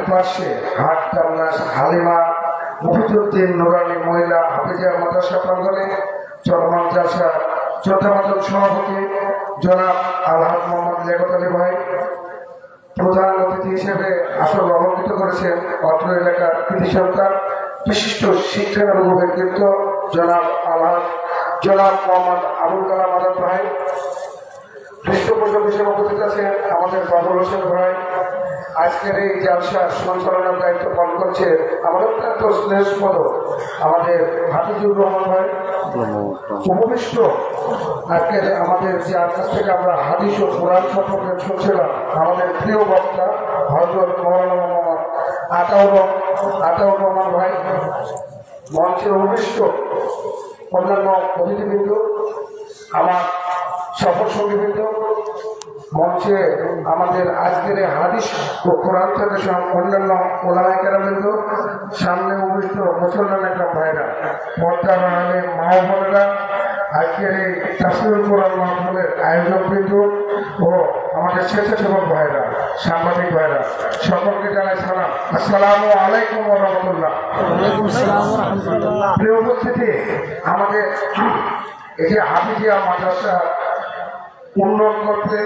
পাশে হাট কামনাস হালিমা মফিজুদ্দিন নুরানি মহিলা হাফিজিয়া মাদ্রাসা প্রাঙ্গণে চলমান জালসা শ্রদ্ধাভাজন সভাপতি জনাব আলহাজ মোহাম্মদ লিয়াকত আলী ভাই প্রধান অতিথি হিসেবে আসর অলঙ্কৃত করেছেন অত্র এলাকার কৃতি সন্তান বিশিষ্ট শিক্ষানুভব ব্যক্তিত্ব জনাব মোহাম্মদ আবুল কালাম আজাদ ভাই। পৃষ্ঠপোষক হিসেবে উপস্থিত আছেন আমাদের বাবুল হোসেন ভাই। আজকের এই জালসা সঞ্চালনার দায়িত্ব পালন করছে আমাদের অত্যন্ত স্নেহস্পদ আমাদের হাফিজুর রহমান ভাই। উপবিষ্ট আজকের আমাদের যে আকাশ থেকে আমরা হাদিস ও কোরআন সম্পর্কে শুনছিলাম আমাদের প্রিয় বক্তা হযরত মাওলানা মোহাম্মদ আতাউর রহমান ভাই। মঞ্চে উপবিষ্ট অন্যান্য অতিথিবৃন্দ, আমার সফর সঙ্গীবৃন্দ, মঞ্চে আমাদের আজকের হাদিস ও কোরআন থেকে অন্যান্য ওলামায়ে কেরামবৃন্দ, সামনে উপবিষ্ট মুসলমান একরাম ভাইরা, পর্দার আড়ালে মা ও বোনেরা, আজকের এই তাফসীরুল কোরআন মাহফিলের আয়োজকবৃন্দ ও আমাদের স্বেচ্ছাসেবক ভাইরা, সাংবাদিক ভাইরা, সকলকে জানাই সালাম। আসসালামু আলাইকুম ওয়া রাহমাতুল্লাহ। প্রিয় উপস্থিতি, আমাদের এই যে হাফিজিয়া মাদ্রাসা উন্নয়ন করতে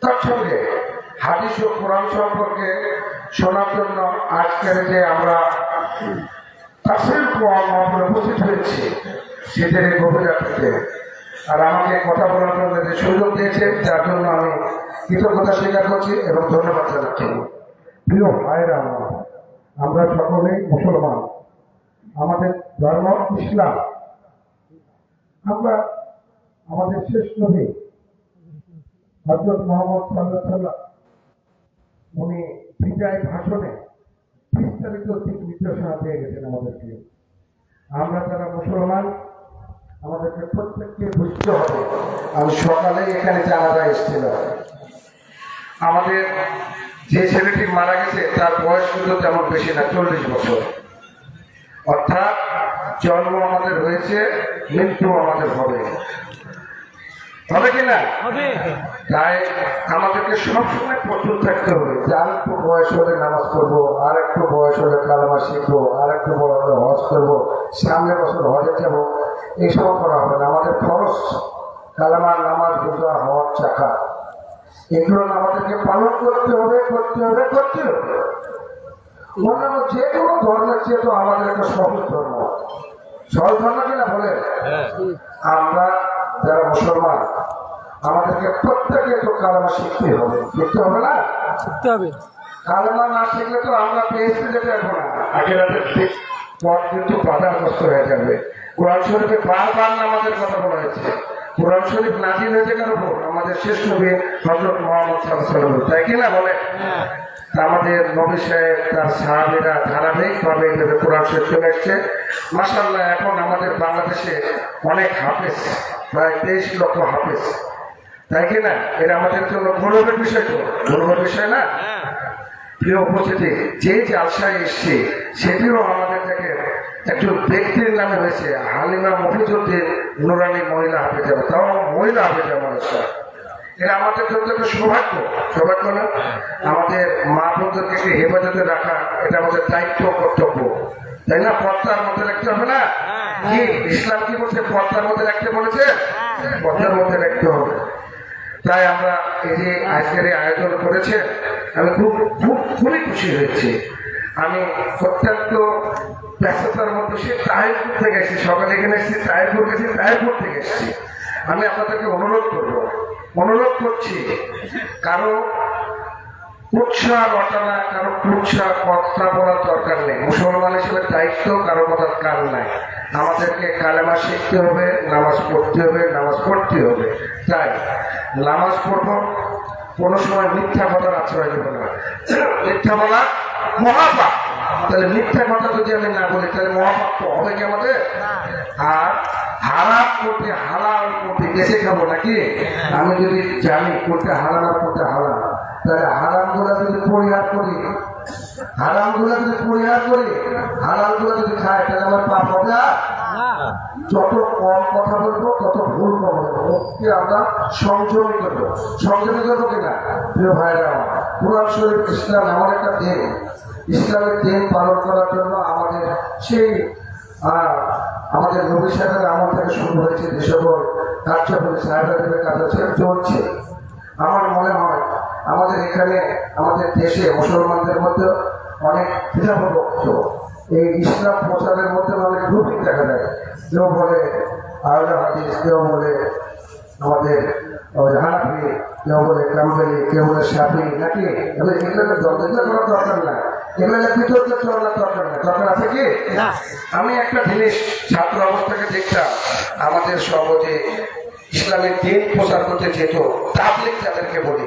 তার সঙ্গে হাদিস ও কোরআন সম্পর্কে শোনার জন্য আজকের যে আমরা তাফসীরুল কোরআন মাহফিলে উপস্থিত হয়েছি সেদের গভীরাতে আর আমাকে কথা বলার জন্য যে সুযোগ দিয়েছে যার জন্য আমি কৃতজ্ঞতা স্বীকার করছি এবং ধন্যবাদ জানাচ্ছি। প্রিয় ভাইরা, আমরা সকলেই মুসলমান, আমাদের ধর্ম ইসলাম। আমরা আমাদের শেষ নবী হযরত মুহাম্মদ সাল্লাল্লাহু আলাইহি ওয়াসাল্লাম উনি বিদায় ভাষণে বিস্তারিত দিক নির্দেশনা দিয়ে গেছেন আমাদেরকে। আমরা যারা মুসলমান আমাদেরকে প্রত্যেককে বুঝতে হবে। আমি সকালে এখানে জানাজা এসেছিল, আমাদের যে ছেলেটি মারা গেছে তার বয়স কিন্তু তেমন বেশি না, 40 বছর। অর্থাৎ জন্ম আমাদের হয়েছে, মৃত্যু আমাদের হবে, হবে কিনা? তাই আমাদেরকে সবসময় প্রস্তুত থাকতে হবে যে আর একটু বয়স হলে নামাজ পড়বো, আর একটু বয়স হলে কালেমা শিখবো, আর একটু বয়স হলে হজ করবো, সামনের বছর হজে যাবো। এইসব করা হবে না। আমাদের খরচ কালেমা, নামাজ, রোজা, হজ, চাকা, এগুলো আমাদেরকে পালন করতে হবে। অন্যান্য যে কোনো ধর্মের চেয়ে তো আমাদের একটা সহজ ধর্ম, সহজ ধর্ম কিনা বলে। আমরা যারা মুসলমান আমাদেরকে প্রত্যেকে তো কালেমা শিখতে হবে না? শিখতে হবে। কালেমা না শিখলে তো আমরা পেয়েছি যেতে পারবো না, আখিরাতের পথ কিন্তু বাধাগ্রস্ত হয়ে যাবে। কোরআন শরীফে বারবার নামাজের কথা বলা হয়েছে। কোরআন শরীফ নাযিল হয়েছে কার উপর? আমাদের শেষ নবী হযরত মুহাম্মদ সাল্লাল্লাহু আলাইহি ওয়াসাল্লাম, তাই কিনা বলে? আমাদের নবী সাহেব তার সাহাবীরা ধারাবাহিকভাবে এভাবে কোরআন শরীফ চলে এসছে। মাশাআল্লাহ, এখন আমাদের বাংলাদেশে অনেক হাফেজ, প্রায় 23 লক্ষ হাফেজ, তাই কিনা? এটা আমাদের জন্য গৌরবের বিষয়, তো গৌরবের বিষয় না? প্রিয় উপস্থিতি, যে জালসায় এসছে সেটিও আমাদের থেকে একজন ব্যক্তির নামে হয়েছে, হালিমা মফিজুদ্দিন নুরানি মহিলা হাফেজা, তাও মহিলা হাফেজা মানুষরা। এটা আমাদের জন্য একটা সৌভাগ্য না? আমাদের মা বোনদেরকে হেফাজতে রাখা এটা আমাদের দায়িত্ব, কর্তব্য, তাই না? পর্দার মধ্যে রাখতে হবে না? কি ইসলাম কি বলছে? পর্দার মধ্যে রাখতে বলেছে, পর্দার মধ্যে রাখতে হবে। তাই আমরা এই যে আজকের এই আয়োজন করেছে, আমি খুবই খুশি হয়েছি। আমি অত্যন্ত ব্যস্ততার মধ্যে সে তাহিরপুর থেকে এসেছি, সকালে এখানে এসেছি, তাহিরপুর গেছি, তাহিরপুর থেকে এসেছি। আমি আপনাদেরকে অনুরোধ করছি, কারো উৎসাহ ঘটানা, কারো উৎসাহ কথা বলার দরকার নেই। মুসলমান হিসেবে দায়িত্ব কারো কথার কান নাই। আমাদেরকে কালেমা শিখতে হবে, নামাজ পড়তে হবে। তাই নামাজ পড়বো, কোনো সময় মিথ্যা কথার আশ্রয় দেবো না। মিথ্যা বলা মহাপাপ। তাহলে মিথ্যা কথা যদি আমি না বলি তাহলে মহাপাপ তো হবে কি আমাদের? আর হারাম করতে হালাল করতে বেঁচে খাবো নাকি? আমি যদি জানি করতে হারাম আর করতে হালাল, তাহলে হারাম গুলা যদি পরিহার করি, হারাল গুলা যদি খাই তাহলে আমার পাপ হবে। যত কম কথা বলবো তত ভুল কম হবে। আমরা সংযমী করবো কিনা প্রিয় ভাইরা? কোরআন শরীফ ইসলাম এমন একটা দিন, ইসলামের দিন পালন করার জন্য আমাদের সেই আমাদের নবী সাহেবের আমল থেকে শুরু হয়েছে যে সকল কার্যক্রমে সাহেবের কাজ চলছে। আমার মনে হয় আমাদের এখানে আমাদের দেশে মুসলমানদের মধ্যে অনেক দ্বিধাবিভক্ত, এই ইসলাম প্রচারের মধ্যে অনেক গ্রুপিং দেখা যায়। কেউ বলে আহলে হাদিস, কেউ বলে আমাদের হানাফি, কেউ বলে কাম্বেলি, কেউ বলে শাফি, নাকি এগুলো দ্বন্দ্ব করার দরকার নাই, এগুলো বিতর্ক চলার দরকার নেই। দরকার আছে কি? আমি একটা জিনিস ছাত্র অবস্থাকে দেখতাম, আমাদের সমাজে ইসলামের দিন প্রচার করতে যেত তাবলীগ যাদেরকে বলি,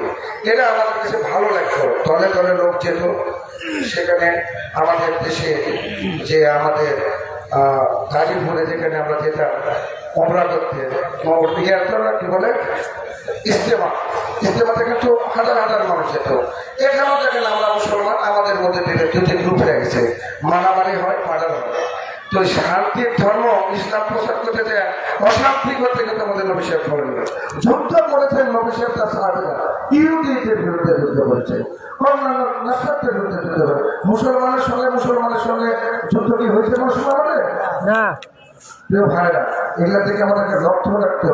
এরা আমাদের কাছে ভালো লাগতো। দলে দলে লোক যেত সেখানে। আমাদের দেশে যে আমাদের গাজীপুরে যেখানে আমরা যেতাম অমরা করতে, কি বলে ইস্তেমাতে কিন্তু হাজার হাজার মানুষ যেত। এখানেও দেখেন আমরা মুসলমান আমাদের মধ্যে দুটি গ্রুপ হয়ে গেছে, মারামারি হয়, মার্ডার হয়। তো শান্তির ধর্ম ইসলাম প্রচার করতে যায় অশান্তি করতে কিন্তু আমাদের নবী সাহেব করেন না। যুদ্ধ করেছেন নবী সাহেব তার সাহাবীরা, ইহুদিদের বিরুদ্ধে যুদ্ধ করেছে, অন্যান্য নাস্তাদের বিরুদ্ধে যুদ্ধ করে। মুসলমানের সঙ্গে যুদ্ধ কি হয়েছে মুসলমানদের? না। প্রিয় ভাইরা, এগুলা থেকে আমাদেরকে লক্ষ্য রাখতে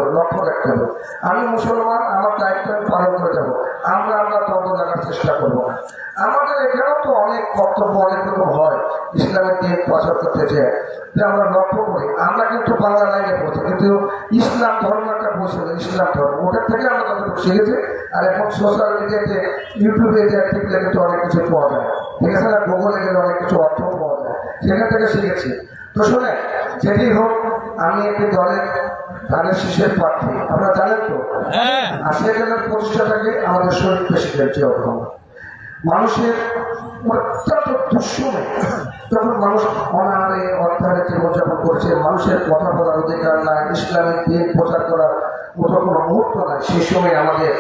হবে। আমি মুসলমান, আমার দায়িত্ব আমি পালন করে যাবো। আমরা দ্বন্দ্ব লাগার চেষ্টা করবো না। আমাদের এখানেও তো অনেক বক্তব্য অনেক রকম হয় ইসলামের দিন প্রচার করতে চায়, যে আমরা লক্ষ্য করি। আমরা কিন্তু বাংলা লাইনে পড়ছি, কিন্তু ইসলাম ধর্ম একটা বলছিল, ইসলাম ধর্ম ওটার থেকে আমরা তাদের শিখেছি। আর এখন সোশ্যাল মিডিয়াতে ইউটিউবে যে টিপলে কিন্তু অনেক কিছু পাওয়া যায়, ঠিক আছে না? গুগলে গেলে অনেক কিছু অর্থ পাওয়া যায়, সেখান থেকে শিখেছি। তো শুনে যেটি হোক, আমি একটি দলের ধানের শীষের প্রার্থী, আপনারা জানেন তো। আর সেখানের প্রতিষ্ঠাটাকে আমাদের শহীদ প্রেসিডেন্ট জিয়াউর রহমান। মানুষের অত্যন্ত দুঃসময় যখন মানুষ অনাহারে অর্থারে জীবনযাপন করছে, মানুষের কথা বলার অধিকার নাই, ইসলামিক দিন প্রচার করার মতো কোনো মুহূর্ত নাই, সেই সময় আমাদের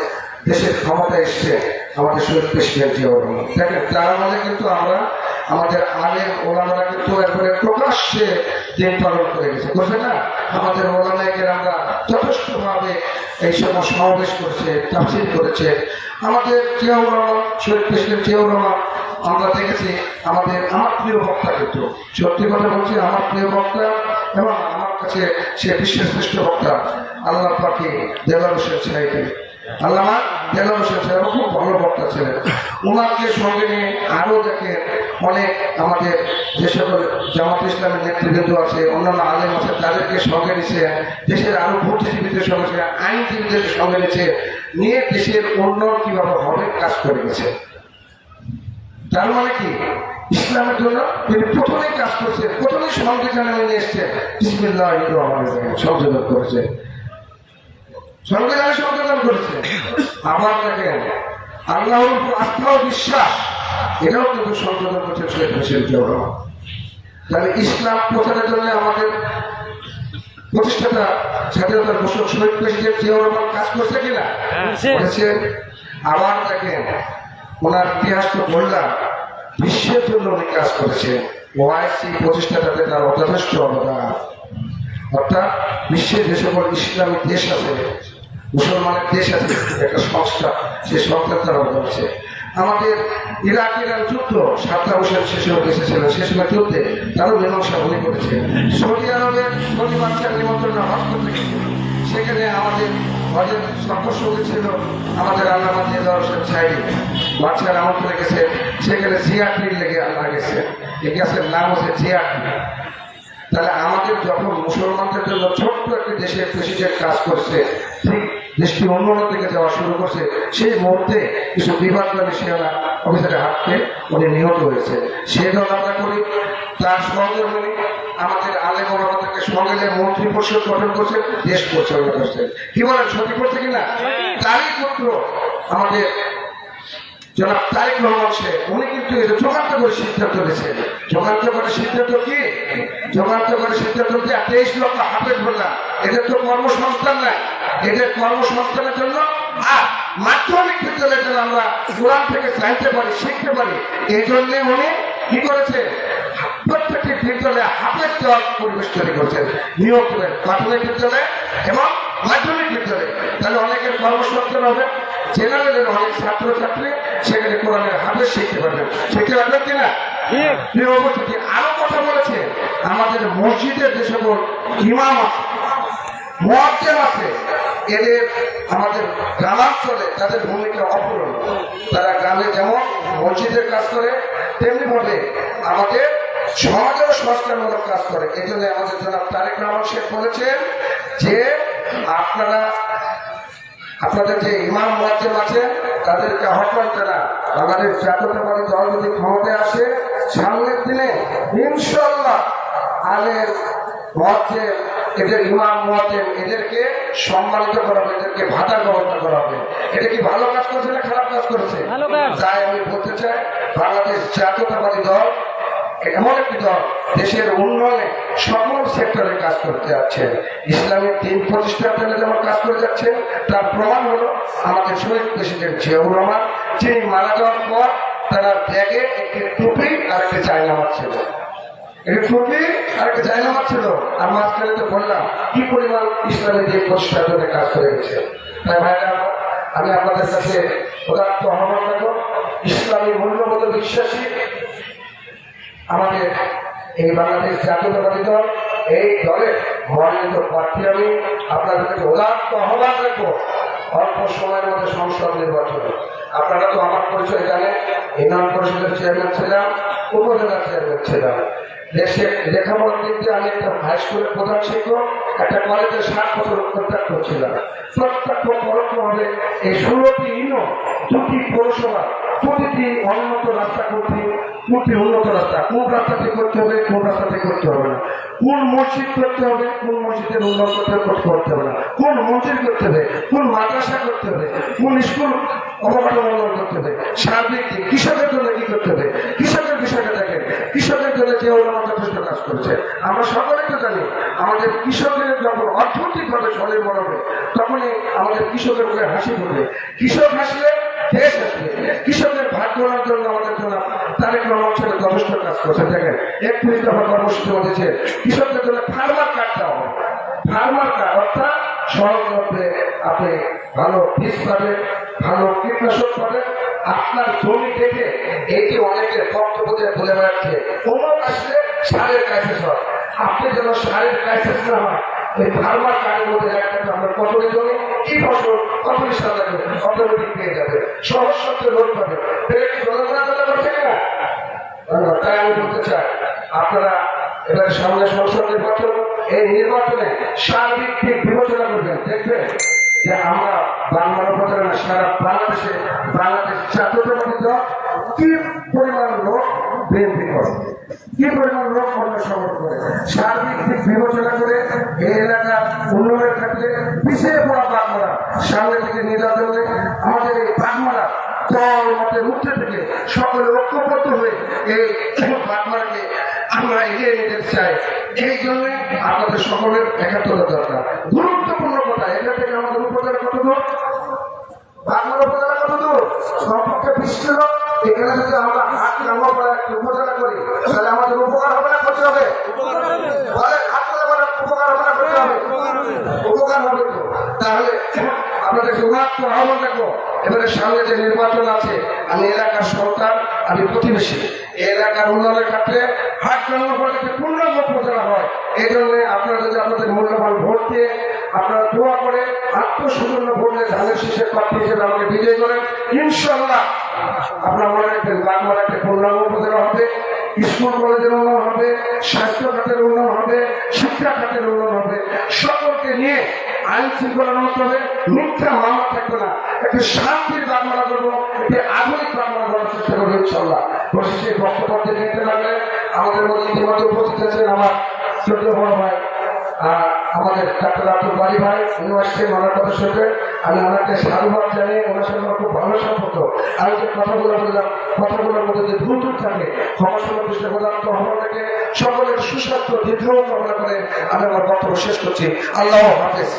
দেশের ক্ষমতা এসছে আমাদের শহীদ প্রেসিডেন্ট জিয়াউর রহমান। দেখেন, তার মধ্যে কিন্তু আমরা আমাদের আগের ওলামারা কিন্তু একবারে প্রকাশ্যে দিন পালন করে গেছে, করছে না? আমাদের ওলামাকে আমরা যথেষ্টভাবে এই সময় সমাবেশ করছে, তাফসীর করেছে। আমাদের জিয়াউর রহমান, শহীদ প্রেসিডেন্ট জিয়াউর রহমান, আমরা দেখেছি আমার প্রিয় বক্তা, কিন্তু সত্যি কথা বলছি, আমার প্রিয় বক্তা এবং আমার কাছে সে বিশ্বের শ্রেষ্ঠ বক্তা আল্লাহ পাকি দেলার হোসেন সাহেব। আল্লামা দেলার হোসেন সাহেব খুব ভালো বক্তা ছিলেন। ওনাকে সঙ্গে নিয়ে আরও দেখেন অনেক আমাদের যে সকল জামাত ইসলামের নেতৃবৃন্দ আছে, অন্যান্য আলেম আছে, তাদেরকে সঙ্গে নিচ্ছে, দেশের আরো বুদ্ধিজীবীদের সঙ্গে, আইনজীবীদের সঙ্গে নিয়ে দেশের উন্নয়ন কিভাবে হবে কাজ করে গেছে। তার মানে কি, ইসলামের জন্য তিনি প্রথমেই কাজ করছে, প্রথমেই সংবিধান নিয়ে এসছে, বিসমিল্লাহির রহমানির রহিম সংশোধন করেছে, সংশোধন করেছে। আবার দেখেন আল্লাহর উপর আস্থা ও বিশ্বাস, এটাও কিন্তু সংশোধন করছে শহীদ প্রেসিডেন্ট জিয়াউর রহমান। তাহলে ইসলাম প্রচারের জন্য আমাদের প্রতিষ্ঠাতা স্বাধীনতার ঘোষক শহীদ প্রেসিডেন্ট জিয়াউর রহমান কাজ করছে কিনা? করেছে। আবার দেখেন ওনার ইতিহাস তো বললাম, বিশ্বের জন্য উনি কাজ করেছে। ওআইসি প্রতিষ্ঠাতাতে তার যথেষ্ট অবদান। অর্থাৎ বিশ্বের যে সকল ইসলামিক দেশ আছে, মুসলমানের দেশ আছে, একটা সংস্থা, সেই সংস্থার তার অবদান আছে। আমাদের ইরাক ইরান যুদ্ধ, সাদ্দাম হোসেন সে সময় দেশে ছিলেন, সে সময় যুদ্ধে তারও মীমাংসা উনি করেছে। সৌদি আরবের সৌদি বাচ্চার নিমন্ত্রণ হজ করতে গেছিল, সেখানে আমাদের হজের সঙ্গে ছিল আমাদের আল্লামা দেলার হোসেন সাহেব, বাচ্চার আমন্ত্রণে গেছে, সেখানে জিয়াটির লেগে আল্লাহ গেছে, এই গ্যাসের নাম হচ্ছে জিয়াটি। তাহলে আমাদের যখন মুসলমানদের জন্য ছোট্ট একটি দেশের প্রেসিডেন্ট কাজ করছে, ঠিক দেশটি অন্যদের দিকে যাওয়া শুরু করছে, সেই মুহূর্তে কিছু বিভাগী সেনা অফিসারের হাতকে উনি নিহত হয়েছে। সে দল আমরা করি, তার সহকর্মী আমাদের আলেম ওলামাদেরকে সঙ্গে নিয়ে মন্ত্রী পরিষদ গঠন করছে, দেশ পরিচালনা করছে। কি বলেন, সত্যি করছে কিনা? তারই পুত্র আমাদের জনাব তারেক রহমান সাহেব, উনি কিন্তু চূড়ান্ত করে সিদ্ধান্ত নিয়েছেন। চূড়ান্ত করে সিদ্ধান্ত কি? চূড়ান্ত করে সিদ্ধান্ত কি? 23 লক্ষ হাফেজ বললাম, এদের তো কর্মসংস্থান নাই, এদের কর্মসংস্থানের জন্য আর মাধ্যমিক বিদ্যালয়ের জন্য আমরা কোরআন থেকে জানতে পারি, শিখতে পারি। এই জন্য উনি কি করেছে, প্রত্যেকটি বিদ্যালয়ে হাফেজ দেওয়ার পরিবেশ তৈরি করছেন, নিয়োগ করেন প্রাথমিক বিদ্যালয়ে এবং মাধ্যমিক বিদ্যালয়ে। তাহলে অনেকের কর্মসংস্থান হবে। জেনারেলের অনেক ছাত্রছাত্রী সেখানে কোরআনের হাফেজ শিখতে পারবেন কিনা? আরো কথা বলেছে, আমাদের মসজিদের যে সকল ইমাম আছে, মুয়াজ্জিন আছে, এদের আমাদের গ্রামাঞ্চলে তাদের ভূমিকা অপূরণ। তারা গ্রামে যেমন মসজিদের কাজ করে, তেমনি ভাবে আমাদের সমাজের সংস্কারমূলক কাজ করে। এই জন্য আমাদের জনাব তারেক রহমান শেখ বলেছেন যে আপনাদের যে ইমাম মুয়াজ্জিন আছে তাদেরকে আহ্বান করা, আমাদের জাতীয়তাবাদী দল যদি ক্ষমতায় আসে সামনের দিনে ইনশাআল্লাহ আলেম মুয়াজ্জিন, এদের ইমাম মুয়াজ্জিন এদেরকে সম্মানিত করা হবে, এদেরকে ভাতার ব্যবস্থা করা হবে। এটা কি ভালো কাজ করেছে না খারাপ কাজ করেছে? তাই আমি বলতে চাই, বাংলাদেশ জাতীয়তাবাদী দল এমন একটি দল দেশের উন্নয়নে সকল সেক্টরে কাজ করতে যাচ্ছে। ইসলামিক দিন প্রতিষ্ঠার জন্য যেমন কাজ করে যাচ্ছে, তার প্রমাণ হলো আমাদের শহীদ প্রেসিডেন্ট জিয়াউর রহমান, যিনি মারা যাওয়ার পর তারা ব্যাগে একটি টুপি আর একটি জায়নামাজ ছিল, একটি টুপি আর একটি জায়নামাজ ছিল। আর মাঝখানে তো বললাম কি পরিমাণ ইসলামিক দিন প্রতিষ্ঠার জন্য কাজ করে গেছে। তাই ভাইরা, আমি আপনাদের কাছে উদাত্ত আহ্বান রাখবো, ইসলামী মূল্যবোধ বিশ্বাসী আমাদের এই বাংলাদেশ জাতীয়তাবাদী দল, এই দলের মনোনীত প্রার্থী আমি আপনাদের কাছে উদাত্ত আহ্বান রাখবো, অল্প সময়ের মধ্যে সংসদ নির্বাচন। আপনারা তো আমার পরিচয় জানেন, ইউনিয়ন পরিষদের চেয়ারম্যান ছিলাম, উপজেলার চেয়ারম্যান ছিলাম। দেশে লেখাপড়ার দিক দিয়ে আমি একটা হাই স্কুলের প্রধান শিক্ষক, একটা কলেজের 7 বছর প্রত্যক্ষ ছিলাম। প্রত্যক্ষ পরোক্ষভাবে এই 16টি ইউনিয়ন, 2টি পৌরসভা, প্রতিটি উন্নত রাস্তা করতে, কোনটি উন্নত রাস্তা, কোন রাস্তাটি করতে হবে, কোন রাস্তাটি করতে হবে না, কোন মসজিদ করতে হবে, কোন মসজিদের উন্নয়ন করতে হবে না, কোন মন্দির করতে হবে, কোন মাদ্রাসা করতে হবে, কোন স্কুল অবকাঠামো উন্নয়ন করতে হবে, সার্বিক কৃষকের জন্য কি করতে হবে, কৃষকের বিষয়টা দেখেন, কৃষকের জন্য যে উন্নয়ন যথেষ্ট কাজ করেছে। আমরা সকলেই তো জানি, আমাদের কৃষকের যখন অর্থনৈতিকভাবে স্বনির্ভর হবে তখনই আমাদের কৃষকের উপরে হাসি পড়বে। কৃষক হাসলে দেশ আসবে। কৃষকের ভাগ করার জন্য আমাদের জন্য তারেক রহমান ছেলে যথেষ্ট কাজ করছে। দেখেন 31 দফা কর্মসূচি বলেছে কৃষকদের জন্য ফার্মার কার্ড দেওয়া হবে। ফার্মার কার্ড অর্থাৎ সহজ মধ্যে আপনি ভালো বীজ পাবেন, ভালো কীটনাশক পাবেন। আপনার জমি দেখে এইটি অনেকের বক্তব্য দিয়ে বলে বেড়াচ্ছে অমুক আসলে সারের ক্রাইসিস হয়। আপনি যেন সারের ক্রাইসিস না হয়, এই ফার্মার কার্ডের মধ্যে একটা আপনার কতটি জমি, কি ফসল, কতটি সার লাগবে, অটোমেটিক পেয়ে যাবে, সহজ সত্যি লোক পাবে। করছে কিনা? তাই আমি বলতে চাই, আপনারা এবার সামনে সংসদ নির্বাচন, এই নির্বাচনে সার্বিক দিক বিবেচনা করবেন। দেখবেন যে আমরা বাংলার উপরে না, সারা বাংলাদেশে বাংলাদেশ জাতীয়তাবাদী দল কি পরিমাণ লোক বিএনপি করে, কি পরিমাণ লোক অন্বেষণ করে, সার্বিক দিক বিবেচনা করে এই এলাকার উন্নয়নের ক্ষেত্রে পিছিয়ে পড়া বাগমারা সামনে থেকে নিয়ে যাওয়ার জন্য আমাদের এই বাগমারা দল মতের উঠতে থেকে সকলে ঐক্যবদ্ধ হয়ে এই বাগমারাকে আমরা এগিয়ে নিতে চাই। এই জন্য আমাদের সকলের একাত্মতা দরকার। গুরুত্বপূর্ণ কথা, এখান থেকে আমাদের উপজেলা কত দূর, বাগমারা উপজেলা কত দূর, সম্পর্কে 20 কিলো। এখানে যদি আমরা হাত নামা করে উপজেলা করি তাহলে আমাদের উপকার হবে না, ক্ষতি হবে? উপকার হবে না, ক্ষতি হবে? উপকার হবে। তাহলে আপনাদের উদাত্ত আহ্বান রাখবো, এবারে সামনে যে নির্বাচন আছে, আমি এলাকার সরকার, আমি প্রতিবেশী, এলাকার উন্নয়নের ক্ষেত্রে হাত নামার পর পূর্ণাঙ্গ প্রচার হয়। এই জন্য আপনারা যদি আপনাদের মূল্যবান ভোট দিয়ে আপনারা দোয়া করে আত্মসুন্দর ভোটে ধানের শীষের প্রার্থী হিসেবে আমাকে বিজয় করেন, ইনশাআল্লাহ আপনারা মনে রাখবেন বাংলার একটা পূর্ণাঙ্গ প্রচার হবে, স্কুল কলেজের উন্নয়ন হবে, স্বাস্থ্য খাতের উন্নয়ন হবে, শিক্ষা খাতের উন্নয়ন হবে। সকলকে নিয়ে আইন শৃঙ্খলা উন্নত হবে, মিথ্যা মামলা থাকবে না, একটি শান্তির বাগমারা করবো, একটি আধুনিক বাগমারা করার চেষ্টা করবো ইনশাআল্লাহ। সেই বক্তব্য নিতে লাগলে আমাদের মধ্যে ইতিমধ্যে উপস্থিত আছেন আমার ছোট বড় ভাই, আমাদের ডাক্তার আব্দুল বাড়ি ভাই, উনি আসছেন ওনার কথা শুনবে। আমি ওনাকে সাধুবাদ জানিয়ে ওনার সঙ্গে আমার খুব ভালো সম্পর্ক। আমি যে কথাগুলো বললাম, কথাগুলোর মধ্যে যে ভুল থাকে ক্ষমাসুন্দর কৃষ্ণ প্রদান থেকে সকলের সুস্বাস্থ্য দীর্ঘ কামনা করে আমি আমার বক্তব্য শেষ করছি। আল্লাহ হাফেজ।